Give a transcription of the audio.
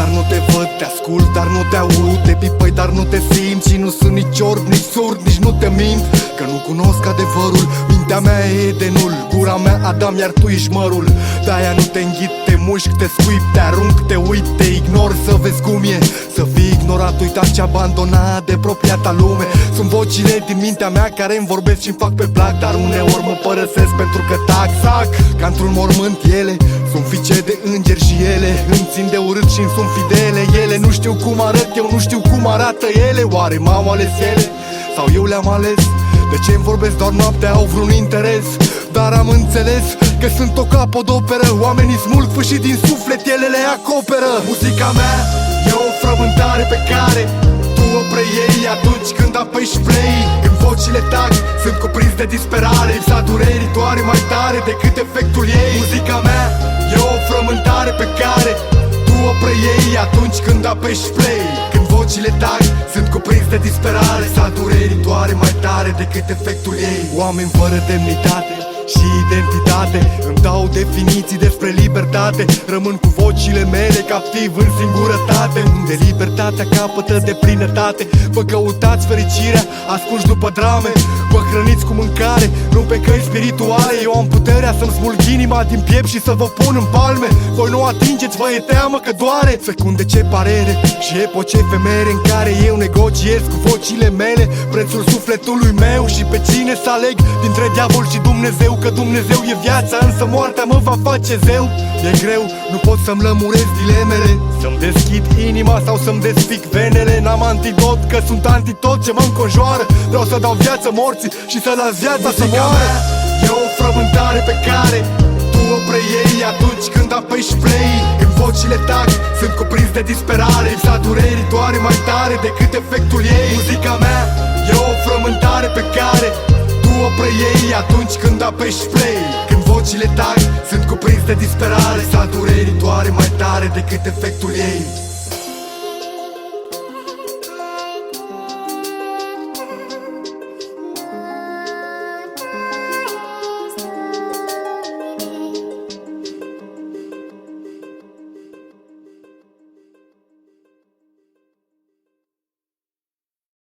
dar nu te văd, te ascult, dar nu te aud, te pipăi, dar nu te simți și nu sunt nici orb, nici surd, nici nu te mint, că nu cunosc adevărul. Mintea mea e Edenul, gura mea Adam, iar tu ești mărul. De-aia nu te înghit, te mușc, te scuip, te arunc, te uit, te ignor, să vezi cum e să fii ignorat, uitat și abandonat de propria ta lume. Sunt vocile din mintea mea care îmi vorbesc și-mi fac pe plac, dar uneori mă părăsesc pentru că tac, zac ca într-un mormânt ele. Sunt fiice de îngeri și ele îmi țin de urât și-mi sunt fidele. Ele nu știu cum arăt, eu nu știu cum arată ele. Oare m-au ales ele sau eu le-am ales? De ce-mi vorbesc doar noaptea, au vreun interes? Dar am înțeles că sunt o capodoperă. Oamenii smulg fâșii din suflet, ele le acoperă. Muzica mea e o frământare pe care tu o preiei atunci când apeși play. Când vocile tac, sunt cuprins de disperare. Lipsa durerii doare mai tare decât efectul ei. Muzica mea e o frământare pe care tu o preiei atunci când apeși play. Când vocile tac, sunt cuprins de disperare. Lipsa durerii doare mai tare decât efectul ei. Oameni fără demnitate și identitate îmi dau definiții despre libertate. Rămân cu vocile mele captiv în singurătate, unde libertatea capătă de plinătate. Vă căutați fericirea ascunși după drame, vă hrăniți cu mâncare, nu pe căi spirituale. Eu am puterea să-mi smulg inima din piept și să vă pun în palme. Voi nu atingeți, vă e teamă că doare. Fecunde ce parere și epoce efemere în care eu negociez cu vocile mele prețul sufletului meu și pe cine să aleg dintre diavol și Dumnezeu. Că Dumnezeu e viața, însă moartea mă va face zeu. E greu, nu pot să-mi lămuresc dilemele, să-mi deschid inima sau să-mi desfic venele. N-am antidot, că sunt antitot ce mă înconjoară. Vreau să dau viață morții și să las viața să moară. E o frământare pe care tu o preiei atunci când apeși play. Când vocile tac, sunt cuprins de disperare. Lipsa durerii doare mai tare decât efectul ei. Muzica mea e o frământare pe care o preiei atunci când apeși play. Când vocile tac, sunt cuprins de disperare. Lipsa durerii doare mai tare decât efectul ei.